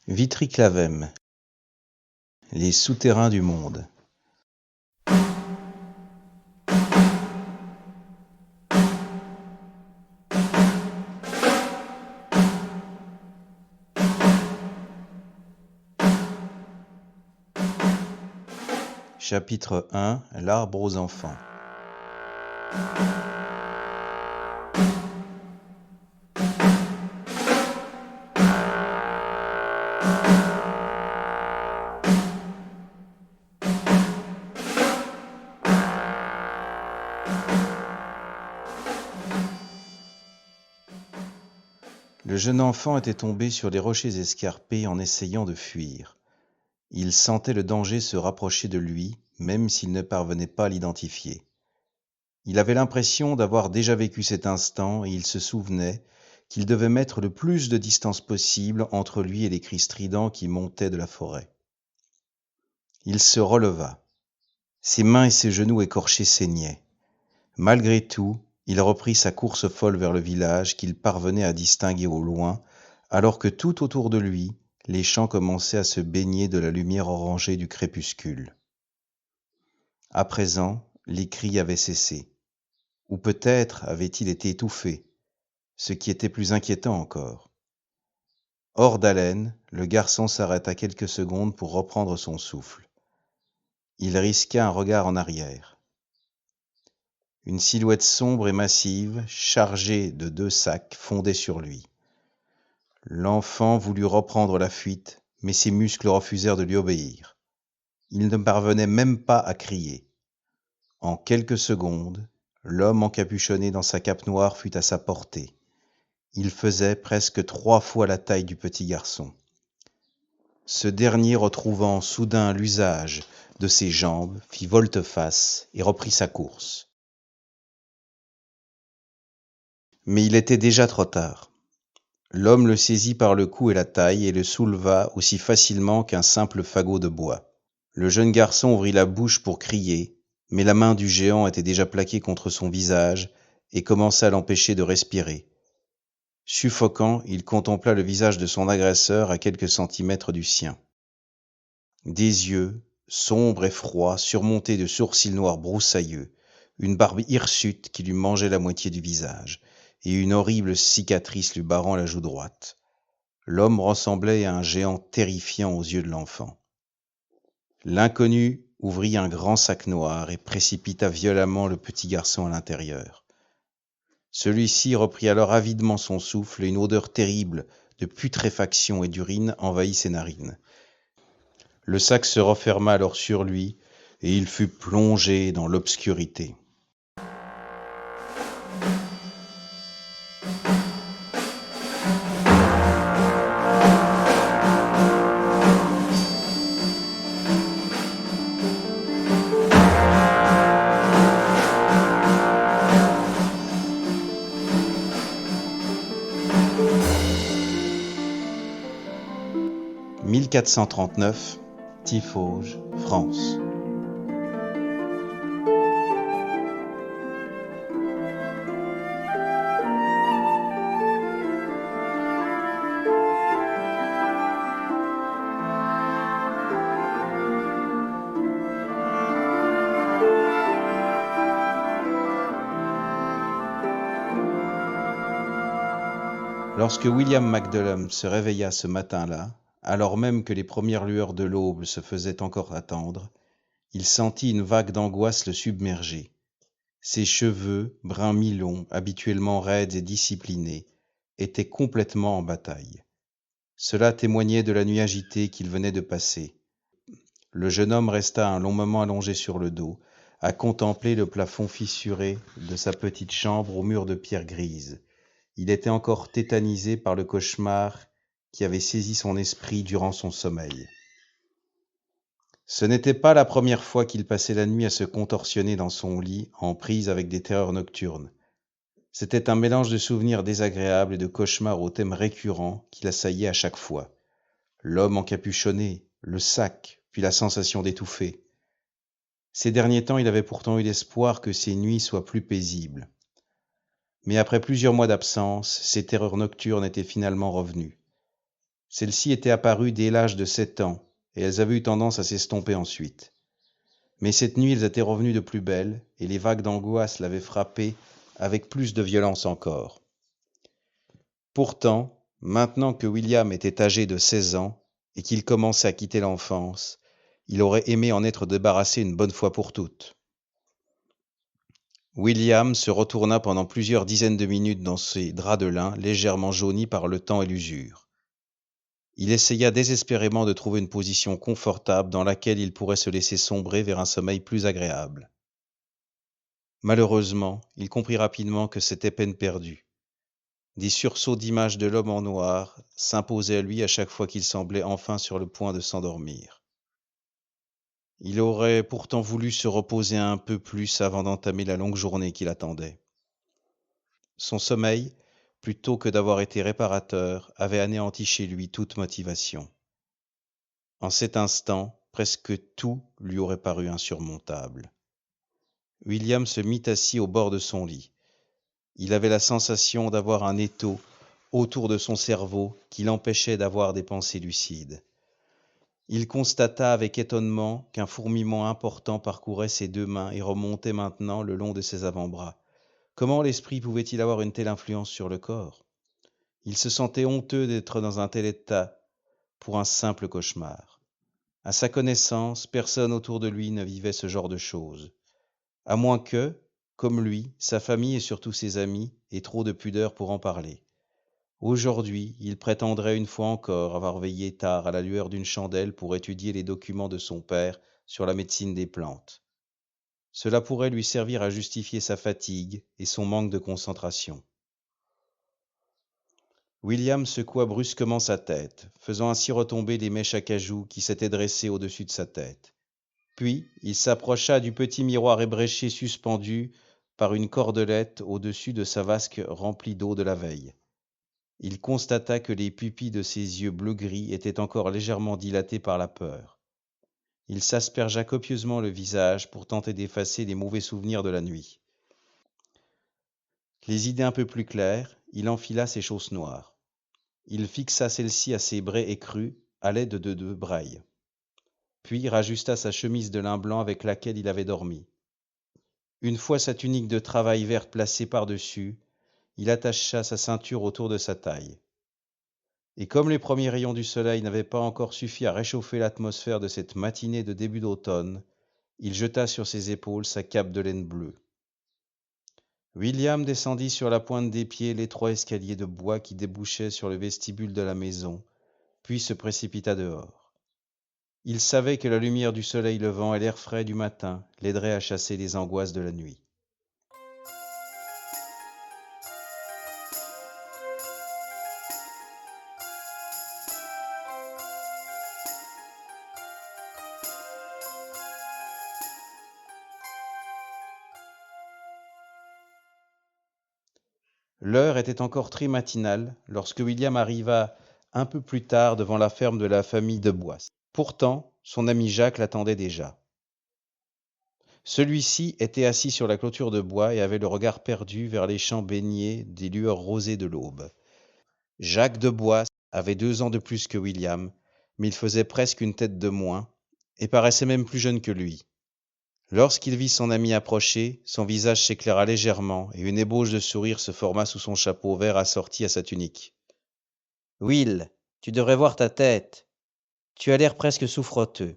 Vitry-Clavem, les souterrains du monde. Chapitre 1 L'arbre aux enfants. Le jeune enfant était tombé sur les rochers escarpés en essayant de fuir. Il sentait le danger se rapprocher de lui, même s'il ne parvenait pas à l'identifier. Il avait l'impression d'avoir déjà vécu cet instant et il se souvenait qu'il devait mettre le plus de distance possible entre lui et les cris stridents qui montaient de la forêt. Il se releva. Ses mains et ses genoux écorchés saignaient. Malgré tout, il reprit sa course folle vers le village qu'il parvenait à distinguer au loin, alors que tout autour de lui, les champs commençaient à se baigner de la lumière orangée du crépuscule. À présent, les cris avaient cessé. Ou peut-être avaient-ils été étouffés, ce qui était plus inquiétant encore. Hors d'haleine, le garçon s'arrêta quelques secondes pour reprendre son souffle. Il risqua un regard en arrière. Une silhouette sombre et massive, chargée de 2 sacs, fondait sur lui. L'enfant voulut reprendre la fuite, mais ses muscles refusèrent de lui obéir. Il ne parvenait même pas à crier. En quelques secondes, l'homme encapuchonné dans sa cape noire fut à sa portée. Il faisait presque 3 fois la taille du petit garçon. Ce dernier, retrouvant soudain l'usage de ses jambes, fit volte-face et reprit sa course. Mais il était déjà trop tard. L'homme le saisit par le cou et la taille et le souleva aussi facilement qu'un simple fagot de bois. Le jeune garçon ouvrit la bouche pour crier, mais la main du géant était déjà plaquée contre son visage et commença à l'empêcher de respirer. Suffocant, il contempla le visage de son agresseur à quelques centimètres du sien. Des yeux, sombres et froids, surmontés de sourcils noirs broussailleux, une barbe hirsute qui lui mangeait la moitié du visage, et une horrible cicatrice lui barrant la joue droite. L'homme ressemblait à un géant terrifiant aux yeux de l'enfant. L'inconnu ouvrit un grand sac noir et précipita violemment le petit garçon à l'intérieur. Celui-ci reprit alors avidement son souffle et une odeur terrible de putréfaction et d'urine envahit ses narines. Le sac se referma alors sur lui et il fut plongé dans l'obscurité. « 1439, Tiffauges, France. Lorsque William Magdalum se réveilla ce matin-là, alors même que les premières lueurs de l'aube se faisaient encore attendre, il sentit une vague d'angoisse le submerger. Ses cheveux, bruns mi-longs, habituellement raides et disciplinés, étaient complètement en bataille. Cela témoignait de la nuit agitée qu'il venait de passer. Le jeune homme resta un long moment allongé sur le dos, à contempler le plafond fissuré de sa petite chambre aux murs de pierre grise. Il était encore tétanisé par le cauchemar qui avait saisi son esprit durant son sommeil. Ce n'était pas la première fois qu'il passait la nuit à se contorsionner dans son lit, en prise avec des terreurs nocturnes. C'était un mélange de souvenirs désagréables et de cauchemars au thème récurrent qui l'assaillaient à chaque fois. L'homme encapuchonné, le sac, puis la sensation d'étouffer. Ces derniers temps, il avait pourtant eu l'espoir que ses nuits soient plus paisibles. Mais après plusieurs mois d'absence, ces terreurs nocturnes étaient finalement revenues. Celles-ci étaient apparues dès l'âge de 7 ans, et elles avaient eu tendance à s'estomper ensuite. Mais cette nuit, elles étaient revenues de plus belle, et les vagues d'angoisse l'avaient frappé avec plus de violence encore. Pourtant, maintenant que William était âgé de 16 ans, et qu'il commençait à quitter l'enfance, il aurait aimé en être débarrassé une bonne fois pour toutes. William se retourna pendant plusieurs dizaines de minutes dans ses draps de lin légèrement jaunis par le temps et l'usure. Il essaya désespérément de trouver une position confortable dans laquelle il pourrait se laisser sombrer vers un sommeil plus agréable. Malheureusement, il comprit rapidement que c'était peine perdue. Des sursauts d'images de l'homme en noir s'imposaient à lui à chaque fois qu'il semblait enfin sur le point de s'endormir. Il aurait pourtant voulu se reposer un peu plus avant d'entamer la longue journée qui l'attendait. Son sommeil, plutôt que d'avoir été réparateur, avait anéanti chez lui toute motivation. En cet instant, presque tout lui aurait paru insurmontable. William se mit assis au bord de son lit. Il avait la sensation d'avoir un étau autour de son cerveau qui l'empêchait d'avoir des pensées lucides. Il constata avec étonnement qu'un fourmillement important parcourait ses deux mains et remontait maintenant le long de ses avant-bras. Comment l'esprit pouvait-il avoir une telle influence sur le corps ? Il se sentait honteux d'être dans un tel état pour un simple cauchemar. À sa connaissance, personne autour de lui ne vivait ce genre de choses. À moins que, comme lui, sa famille et surtout ses amis aient trop de pudeur pour en parler. Aujourd'hui, il prétendrait une fois encore avoir veillé tard à la lueur d'une chandelle pour étudier les documents de son père sur la médecine des plantes. Cela pourrait lui servir à justifier sa fatigue et son manque de concentration. William secoua brusquement sa tête, faisant ainsi retomber les mèches à cajou qui s'étaient dressées au-dessus de sa tête. Puis, il s'approcha du petit miroir ébréché suspendu par une cordelette au-dessus de sa vasque remplie d'eau de la veille. Il constata que les pupilles de ses yeux bleu-gris étaient encore légèrement dilatées par la peur. Il s'aspergea copieusement le visage pour tenter d'effacer les mauvais souvenirs de la nuit. Les idées un peu plus claires, il enfila ses chausses noires. Il fixa celles-ci à ses braies écrues à l'aide de 2 brailles. Puis rajusta sa chemise de lin blanc avec laquelle il avait dormi. Une fois sa tunique de travail verte placée par-dessus, il attacha sa ceinture autour de sa taille. Et comme les premiers rayons du soleil n'avaient pas encore suffi à réchauffer l'atmosphère de cette matinée de début d'automne, il jeta sur ses épaules sa cape de laine bleue. William descendit sur la pointe des pieds l'étroit escalier de bois qui débouchait sur le vestibule de la maison, puis se précipita dehors. Il savait que la lumière du soleil levant et l'air frais du matin l'aideraient à chasser les angoisses de la nuit. L'heure était encore très matinale lorsque William arriva un peu plus tard devant la ferme de la famille de Boisse. Pourtant, son ami Jacques l'attendait déjà. Celui-ci était assis sur la clôture de bois et avait le regard perdu vers les champs baignés des lueurs rosées de l'aube. Jacques de Boisse avait 2 ans de plus que William, mais il faisait presque une tête de moins et paraissait même plus jeune que lui. Lorsqu'il vit son ami approcher, son visage s'éclaira légèrement et une ébauche de sourire se forma sous son chapeau vert assorti à sa tunique. « Will, tu devrais voir ta tête. Tu as l'air presque souffroteux. »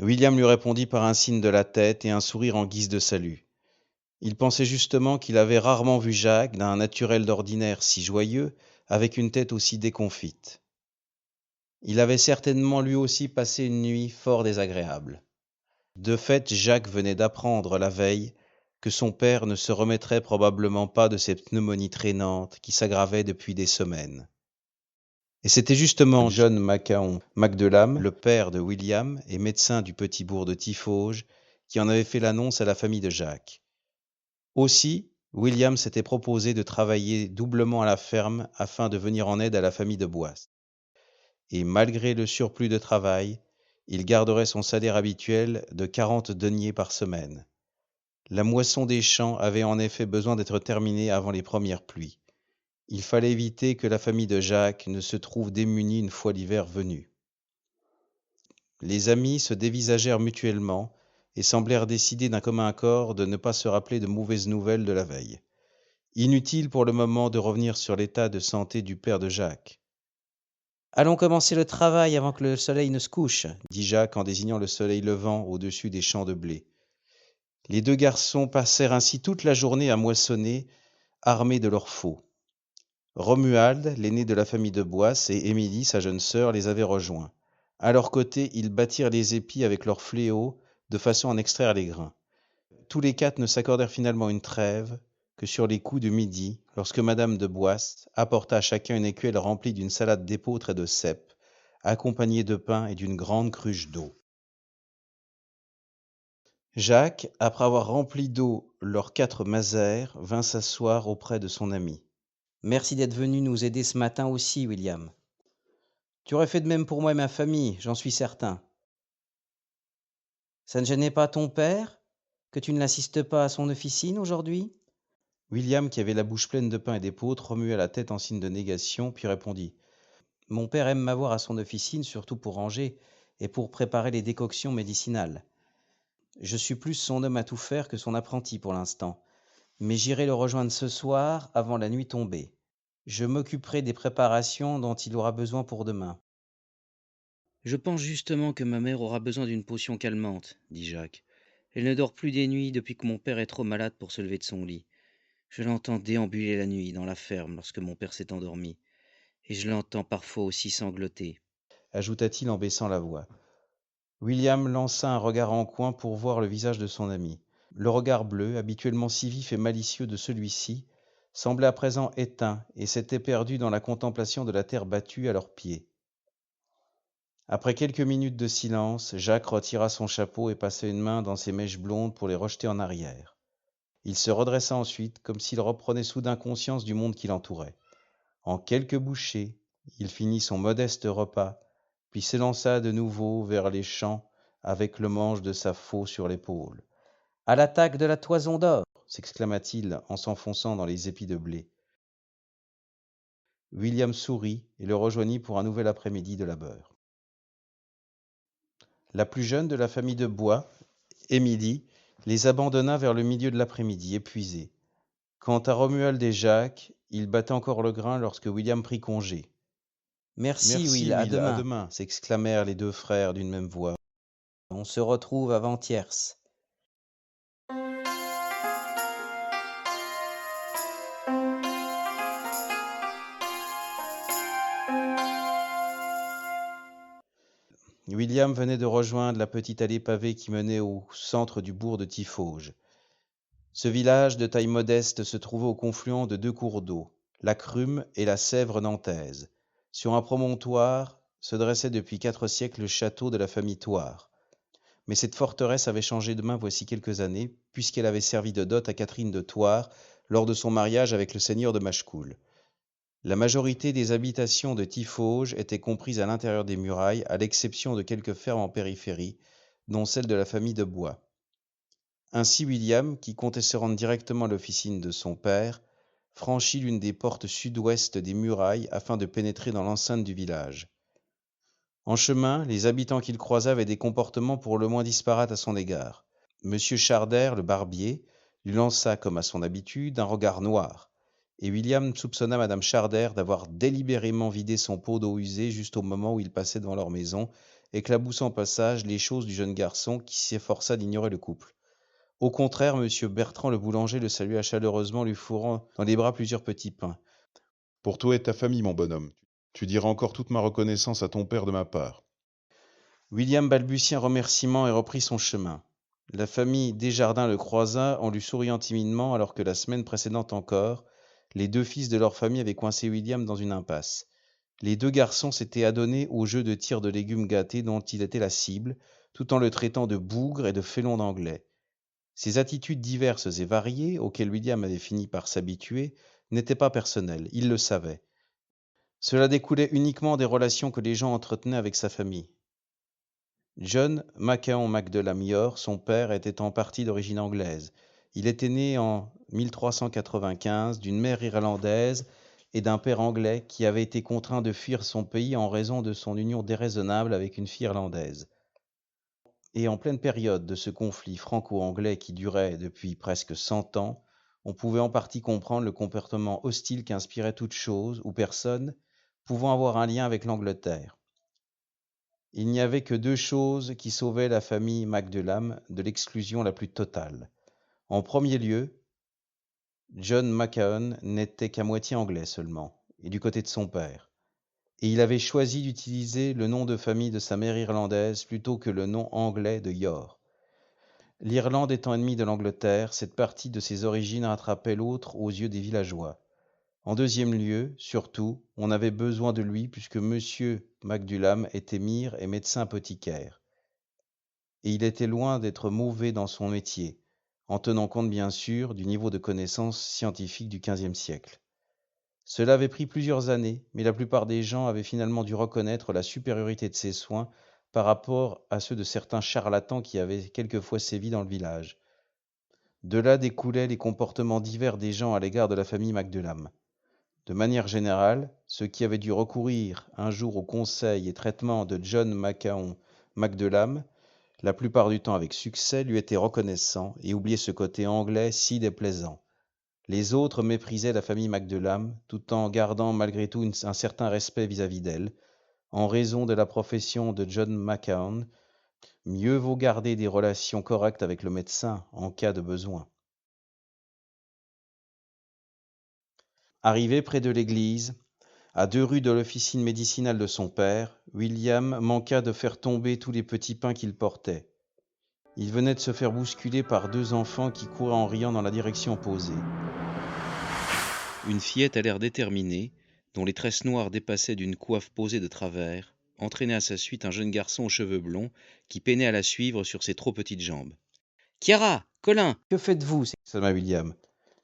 William lui répondit par un signe de la tête et un sourire en guise de salut. Il pensait justement qu'il avait rarement vu Jacques, d'un naturel d'ordinaire si joyeux, avec une tête aussi déconfite. Il avait certainement lui aussi passé une nuit fort désagréable. De fait, Jacques venait d'apprendre la veille que son père ne se remettrait probablement pas de cette pneumonie traînante qui s'aggravait depuis des semaines. Et c'était justement John Macaon Macdelame, le père de William et médecin du petit bourg de Tiffauges, qui en avait fait l'annonce à la famille de Jacques. Aussi, William s'était proposé de travailler doublement à la ferme afin de venir en aide à la famille de Boisse. Et malgré le surplus de travail, il garderait son salaire habituel de 40 deniers par semaine. La moisson des champs avait en effet besoin d'être terminée avant les premières pluies. Il fallait éviter que la famille de Jacques ne se trouve démunie une fois l'hiver venu. Les amis se dévisagèrent mutuellement et semblèrent décider d'un commun accord de ne pas se rappeler de mauvaises nouvelles de la veille. Inutile pour le moment de revenir sur l'état de santé du père de Jacques. Allons commencer le travail avant que le soleil ne se couche, dit Jacques en désignant le soleil levant au-dessus des champs de blé. Les deux garçons passèrent ainsi toute la journée à moissonner, armés de leurs faux. Romuald, l'aîné de la famille de Boisse, et Émilie, sa jeune sœur, les avaient rejoints. À leur côté, ils battirent les épis avec leurs fléaux, de façon à en extraire les grains. Tous les quatre ne s'accordèrent finalement une trêve que sur les coups de midi, lorsque madame de Boisse apporta à chacun une écuelle remplie d'une salade d'épeautre et de cèpes, accompagnée de pain et d'une grande cruche d'eau. Jacques, après avoir rempli d'eau leurs 4 masères, vint s'asseoir auprès de son ami. « Merci d'être venu nous aider ce matin aussi, William. Tu aurais fait de même pour moi et ma famille, j'en suis certain. Ça ne gênait pas ton père que tu ne l'assistes pas à son officine aujourd'hui ?» William, qui avait la bouche pleine de pain et d'épeautre, remua la tête en signe de négation, puis répondit. « Mon père aime m'avoir à son officine, surtout pour ranger et pour préparer les décoctions médicinales. Je suis plus son homme à tout faire que son apprenti pour l'instant, mais j'irai le rejoindre ce soir avant la nuit tombée. Je m'occuperai des préparations dont il aura besoin pour demain. »« Je pense justement que ma mère aura besoin d'une potion calmante, dit Jacques. Elle ne dort plus des nuits depuis que mon père est trop malade pour se lever de son lit. Je l'entends déambuler la nuit dans la ferme lorsque mon père s'est endormi, et je l'entends parfois aussi sangloter, ajouta-t-il en baissant la voix. William lança un regard en coin pour voir le visage de son ami. Le regard bleu, habituellement si vif et malicieux de celui-ci, semblait à présent éteint et s'était perdu dans la contemplation de la terre battue à leurs pieds. Après quelques minutes de silence, Jacques retira son chapeau et passa une main dans ses mèches blondes pour les rejeter en arrière. Il se redressa ensuite, comme s'il reprenait soudain conscience du monde qui l'entourait. En quelques bouchées, il finit son modeste repas, puis s'élança de nouveau vers les champs avec le manche de sa faux sur l'épaule. « À l'attaque de la toison d'or !» s'exclama-t-il en s'enfonçant dans les épis de blé. William sourit et le rejoignit pour un nouvel après-midi de labeur. La plus jeune de la famille de Bois, Émilie, les abandonna vers le milieu de l'après-midi, épuisée. Quant à Romuald et Jacques, ils battaient encore le grain lorsque William prit congé. « Merci, Will, à demain !» s'exclamèrent les deux frères d'une même voix. « On se retrouve avant-tierce. » William venait de rejoindre la petite allée pavée qui menait au centre du bourg de Tiffauges. Ce village de taille modeste se trouvait au confluent de deux cours d'eau, la Crume et la Sèvre nantaise. Sur un promontoire se dressait depuis 4 siècles le château de la famille Thouars. Mais cette forteresse avait changé de main voici quelques années, puisqu'elle avait servi de dot à Catherine de Thouars lors de son mariage avec le seigneur de Machecoul. La majorité des habitations de Tiffauges étaient comprises à l'intérieur des murailles, à l'exception de quelques fermes en périphérie, dont celle de la famille de Bois. Ainsi William, qui comptait se rendre directement à l'officine de son père, franchit l'une des portes sud-ouest des murailles afin de pénétrer dans l'enceinte du village. En chemin, les habitants qu'il croisa avaient des comportements pour le moins disparates à son égard. Monsieur Chardère, le barbier, lui lança, comme à son habitude, un regard noir, et William soupçonna madame Chardère d'avoir délibérément vidé son pot d'eau usée juste au moment où il passait devant leur maison, éclaboussant au passage les choses du jeune garçon qui s'efforça d'ignorer le couple. Au contraire, monsieur Bertrand le boulanger le salua chaleureusement, lui fourrant dans les bras plusieurs petits pains. « Pour toi et ta famille, mon bonhomme. Tu diras encore toute ma reconnaissance à ton père de ma part. » William balbutia un remerciement et reprit son chemin. La famille Desjardins le croisa en lui souriant timidement alors que la semaine précédente encore, les deux fils de leur famille avaient coincé William dans une impasse. Les deux garçons s'étaient adonnés au jeu de tir de légumes gâtés dont il était la cible, tout en le traitant de bougre et de félon d'anglais. Ces attitudes diverses et variées, auxquelles William avait fini par s'habituer, n'étaient pas personnelles, il le savait. Cela découlait uniquement des relations que les gens entretenaient avec sa famille. John Macaon Mac de la Mior, son père, était en partie d'origine anglaise. Il était né en 1395 d'une mère irlandaise et d'un père anglais qui avait été contraint de fuir son pays en raison de son union déraisonnable avec une fille irlandaise. Et en pleine période de ce conflit franco-anglais qui durait depuis presque 100 ans, on pouvait en partie comprendre le comportement hostile qu'inspirait toute chose ou personne pouvant avoir un lien avec l'Angleterre. Il n'y avait que deux choses qui sauvaient la famille Macdulham de l'exclusion la plus totale. En premier lieu, John Macaon n'était qu'à moitié anglais seulement, et du côté de son père, et il avait choisi d'utiliser le nom de famille de sa mère irlandaise plutôt que le nom anglais de Yor. L'Irlande étant ennemie de l'Angleterre, cette partie de ses origines rattrapait l'autre aux yeux des villageois. En deuxième lieu, surtout, on avait besoin de lui puisque Monsieur Macdulham était mire et médecin apothicaire. Et il était loin d'être mauvais dans son métier, en tenant compte bien sûr du niveau de connaissance scientifique du XVe siècle. Cela avait pris plusieurs années, mais la plupart des gens avaient finalement dû reconnaître la supériorité de ses soins par rapport à ceux de certains charlatans qui avaient quelquefois sévi dans le village. De là découlaient les comportements divers des gens à l'égard de la famille Macdulham. De manière générale, ceux qui avaient dû recourir un jour aux conseils et traitements de John Macaon Macdulham, la plupart du temps avec succès, lui étaient reconnaissants et oubliaient ce côté anglais si déplaisant. Les autres méprisaient la famille Macdulham, tout en gardant malgré tout un certain respect vis-à-vis d'elle. En raison de la profession de John Macaon, mieux vaut garder des relations correctes avec le médecin en cas de besoin. Arrivé près de l'église, à 2 rues de l'officine médicinale de son père, William manqua de faire tomber tous les petits pains qu'il portait. Il venait de se faire bousculer par 2 enfants qui couraient en riant dans la direction opposée. Une fillette à l'air déterminé, dont les tresses noires dépassaient d'une coiffe posée de travers, entraînait à sa suite un jeune garçon aux cheveux blonds qui peinait à la suivre sur ses trop petites jambes. « Chiara, Colin, que faites-vous » s'exclama William.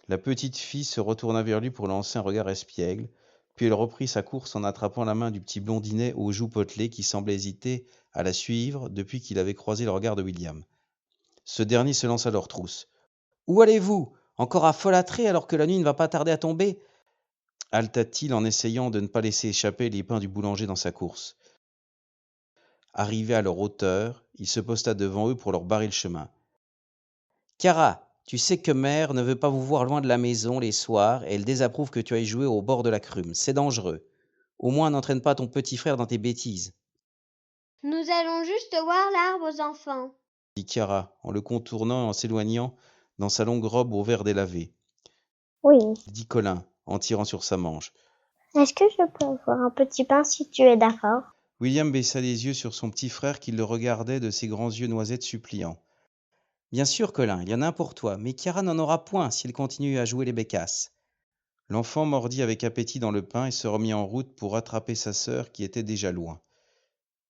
La petite fille se retourna vers lui pour lancer un regard espiègle, puis elle reprit sa course en attrapant la main du petit blondinet aux joues potelées qui semblait hésiter à la suivre depuis qu'il avait croisé le regard de William. Ce dernier se lança à leur trousse. « Où allez-vous ? Encore à folâtrer alors que la nuit ne va pas tarder à tomber ?» halta-t-il en essayant de ne pas laisser échapper les pains du boulanger dans sa course. Arrivé à leur hauteur, il se posta devant eux pour leur barrer le chemin. « Chiara, tu sais que mère ne veut pas vous voir loin de la maison les soirs et elle désapprouve que tu ailles jouer au bord de la Crume. C'est dangereux. Au moins, n'entraîne pas ton petit frère dans tes bêtises. » Nous allons juste voir l'arbre aux enfants, dit Chiara, en le contournant et en s'éloignant dans sa longue robe au vert délavé. Oui. Dit Colin, en tirant sur sa manche. Est-ce que je peux avoir un petit pain si tu es d'accord ? William baissa les yeux sur son petit frère qui le regardait de ses grands yeux noisettes suppliants. Bien sûr, Colin, il y en a un pour toi, mais Chiara n'en aura point s'il continue à jouer les bécasses. L'enfant mordit avec appétit dans le pain et se remit en route pour rattraper sa sœur qui était déjà loin.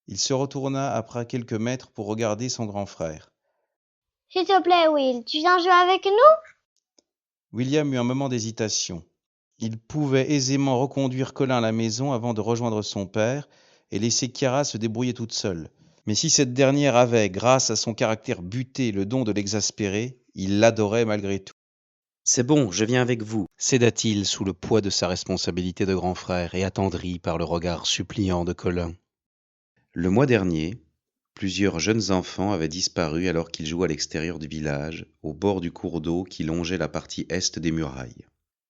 Il se retourna après quelques mètres pour regarder son grand frère. « S'il te plaît, Will, tu viens jouer avec nous ?» William eut un moment d'hésitation. Il pouvait aisément reconduire Colin à la maison avant de rejoindre son père et laisser Chiara se débrouiller toute seule. Mais si cette dernière avait, grâce à son caractère buté, le don de l'exaspérer, il l'adorait malgré tout. « C'est bon, je viens avec vous, » céda-t-il sous le poids de sa responsabilité de grand frère et attendri par le regard suppliant de Colin. Le mois dernier, plusieurs jeunes enfants avaient disparu alors qu'ils jouaient à l'extérieur du village, au bord du cours d'eau qui longeait la partie est des murailles.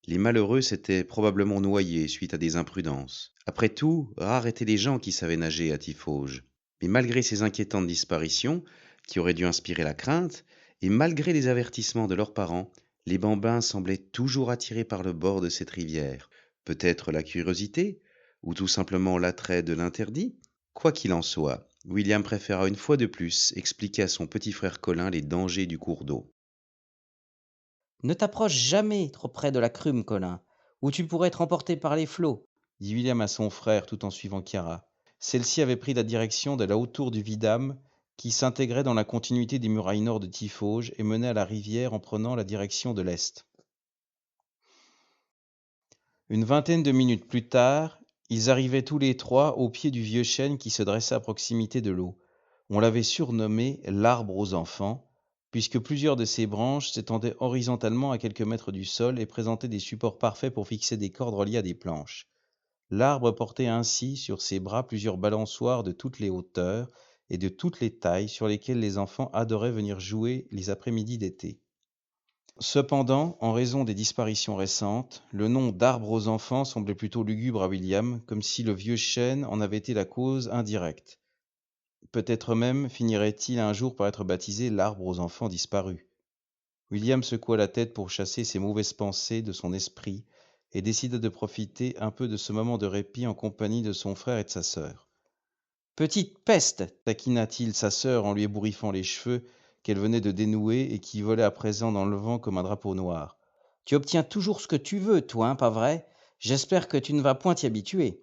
Les malheureux s'étaient probablement noyés suite à des imprudences. Après tout, rares étaient les gens qui savaient nager à Tiffauges. Mais malgré ces inquiétantes disparitions, qui auraient dû inspirer la crainte, et malgré les avertissements de leurs parents, les bambins semblaient toujours attirés par le bord de cette rivière. Peut-être la curiosité, ou tout simplement l'attrait de l'interdit. Quoi qu'il en soit, William préféra une fois de plus expliquer à son petit frère Colin les dangers du cours d'eau. « Ne t'approche jamais trop près de la Crume, Colin, ou tu pourrais être emporté par les flots, » dit William à son frère tout en suivant Chiara. Celle-ci avait pris la direction de la haute tour du Vidame, qui s'intégrait dans la continuité des murailles nord de Tiffauges et menait à la rivière en prenant la direction de l'est. Une vingtaine de minutes plus tard, ils arrivaient tous les trois au pied du vieux chêne qui se dressait à proximité de l'eau. On l'avait surnommé l'arbre aux enfants, puisque plusieurs de ses branches s'étendaient horizontalement à quelques mètres du sol et présentaient des supports parfaits pour fixer des cordes reliées à des planches. L'arbre portait ainsi sur ses bras plusieurs balançoires de toutes les hauteurs et de toutes les tailles sur lesquelles les enfants adoraient venir jouer les après-midi d'été. Cependant, en raison des disparitions récentes, le nom d'arbre aux enfants semblait plutôt lugubre à William, comme si le vieux chêne en avait été la cause indirecte. Peut-être même finirait-il un jour par être baptisé l'arbre aux enfants disparus. William secoua la tête pour chasser ces mauvaises pensées de son esprit et décida de profiter un peu de ce moment de répit en compagnie de son frère et de sa sœur. « Petite peste !» taquina-t-il sa sœur en lui ébouriffant les cheveux qu'elle venait de dénouer et qui volaient à présent dans le vent comme un drapeau noir. « Tu obtiens toujours ce que tu veux, toi, pas vrai? J'espère que tu ne vas point t'y habituer. »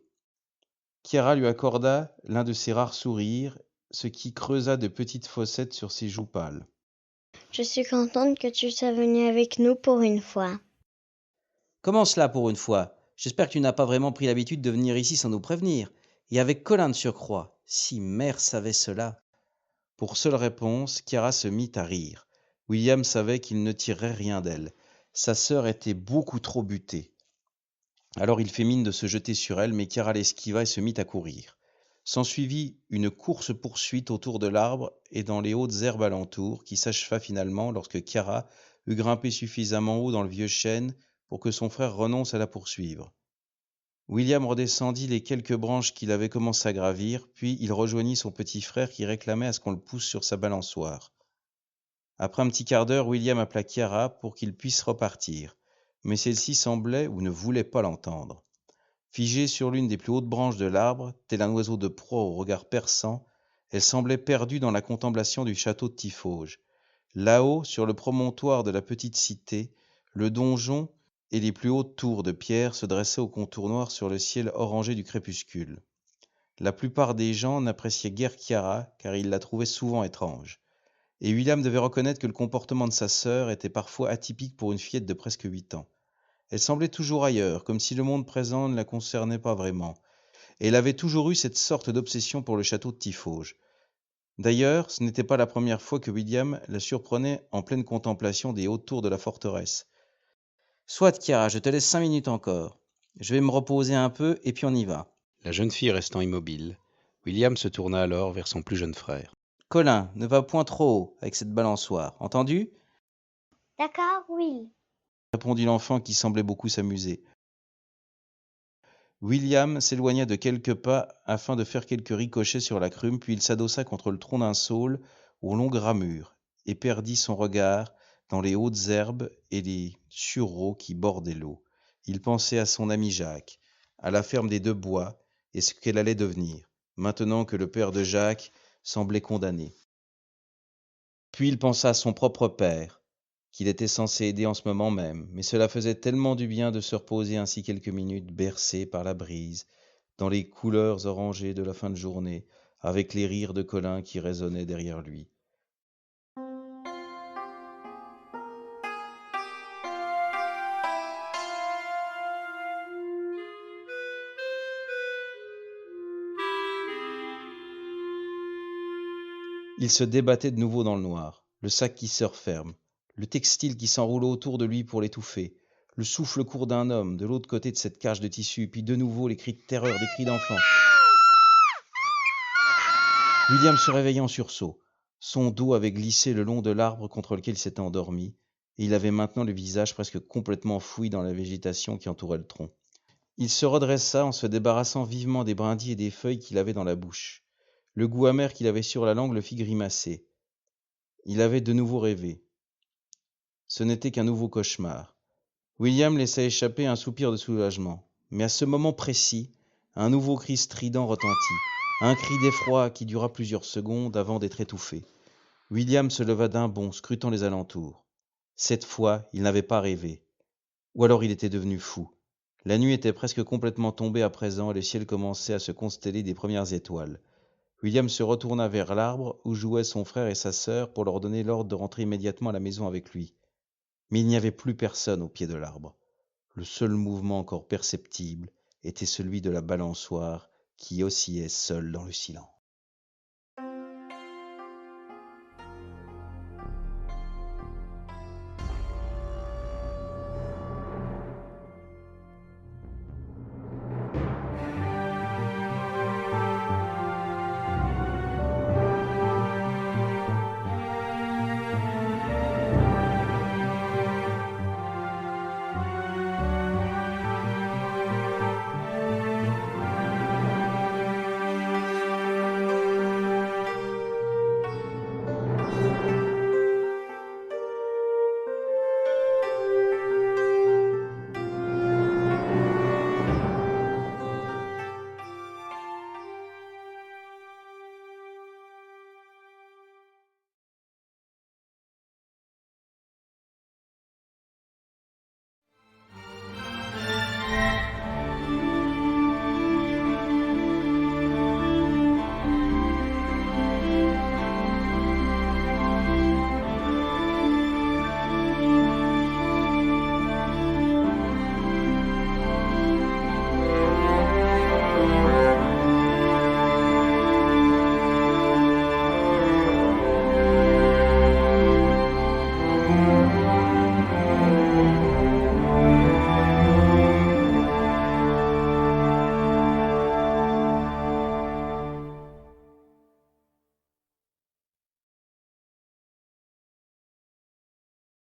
Chiara lui accorda l'un de ses rares sourires, ce qui creusa de petites fossettes sur ses joues pâles. « Je suis contente que tu sois venu avec nous pour une fois. »« Comment cela pour une fois? J'espère que tu n'as pas vraiment pris l'habitude de venir ici sans nous prévenir. Et avec Colin de surcroît. Si mère savait cela. » Pour seule réponse, Chiara se mit à rire. William savait qu'il ne tirerait rien d'elle. Sa sœur était beaucoup trop butée. Alors il fit mine de se jeter sur elle, mais Chiara l'esquiva et se mit à courir. S'ensuivit une course-poursuite autour de l'arbre et dans les hautes herbes alentour, qui s'acheva finalement lorsque Chiara eut grimpé suffisamment haut dans le vieux chêne pour que son frère renonce à la poursuivre. William redescendit les quelques branches qu'il avait commencé à gravir, puis il rejoignit son petit frère qui réclamait à ce qu'on le pousse sur sa balançoire. Après un petit quart d'heure, William appela Chiara pour qu'il puisse repartir, mais celle-ci semblait ou ne voulait pas l'entendre. Figée sur l'une des plus hautes branches de l'arbre, tel un oiseau de proie au regard perçant, elle semblait perdue dans la contemplation du château de Tiffauges. Là-haut, sur le promontoire de la petite cité, le donjon et les plus hautes tours de pierre se dressaient au contour noir sur le ciel orangé du crépuscule. La plupart des gens n'appréciaient guère Chiara, car ils la trouvaient souvent étrange. Et William devait reconnaître que le comportement de sa sœur était parfois atypique pour une fillette de presque 8 ans. Elle semblait toujours ailleurs, comme si le monde présent ne la concernait pas vraiment. Et elle avait toujours eu cette sorte d'obsession pour le château de Tiffauges. D'ailleurs, ce n'était pas la première fois que William la surprenait en pleine contemplation des hautes tours de la forteresse. « Soit, Chiara, je te laisse 5 minutes encore. Je vais me reposer un peu et puis on y va. » La jeune fille restant immobile, William se tourna alors vers son plus jeune frère. « Colin, ne va point trop haut avec cette balançoire, entendu ?» »« D'accord, Will. » répondit l'enfant qui semblait beaucoup s'amuser. William s'éloigna de quelques pas afin de faire quelques ricochets sur la crume, puis il s'adossa contre le tronc d'un saule aux longues ramures et perdit son regard dans les hautes herbes et les sureaux qui bordaient l'eau. Il pensait à son ami Jacques, à la ferme des Deux Bois et ce qu'elle allait devenir, maintenant que le père de Jacques semblait condamné. Puis il pensa à son propre père, qu'il était censé aider en ce moment même, mais cela faisait tellement du bien de se reposer ainsi quelques minutes bercé par la brise, dans les couleurs orangées de la fin de journée, avec les rires de Colin qui résonnaient derrière lui. Il se débattait de nouveau dans le noir, le sac qui se referme, le textile qui s'enroule autour de lui pour l'étouffer, le souffle court d'un homme de l'autre côté de cette cage de tissu, puis de nouveau les cris de terreur, des cris d'enfant. William se réveillait en sursaut. Son dos avait glissé le long de l'arbre contre lequel il s'était endormi, et il avait maintenant le visage presque complètement fouillé dans la végétation qui entourait le tronc. Il se redressa en se débarrassant vivement des brindilles et des feuilles qu'il avait dans la bouche. Le goût amer qu'il avait sur la langue le fit grimacer. Il avait de nouveau rêvé. Ce n'était qu'un nouveau cauchemar. William laissa échapper un soupir de soulagement. Mais à ce moment précis, un nouveau cri strident retentit. Un cri d'effroi qui dura plusieurs secondes avant d'être étouffé. William se leva d'un bond, scrutant les alentours. Cette fois, il n'avait pas rêvé. Ou alors il était devenu fou. La nuit était presque complètement tombée à présent et le ciel commençait à se consteller des premières étoiles. William se retourna vers l'arbre où jouaient son frère et sa sœur pour leur donner l'ordre de rentrer immédiatement à la maison avec lui. Mais il n'y avait plus personne au pied de l'arbre. Le seul mouvement encore perceptible était celui de la balançoire qui oscillait seule dans le silence.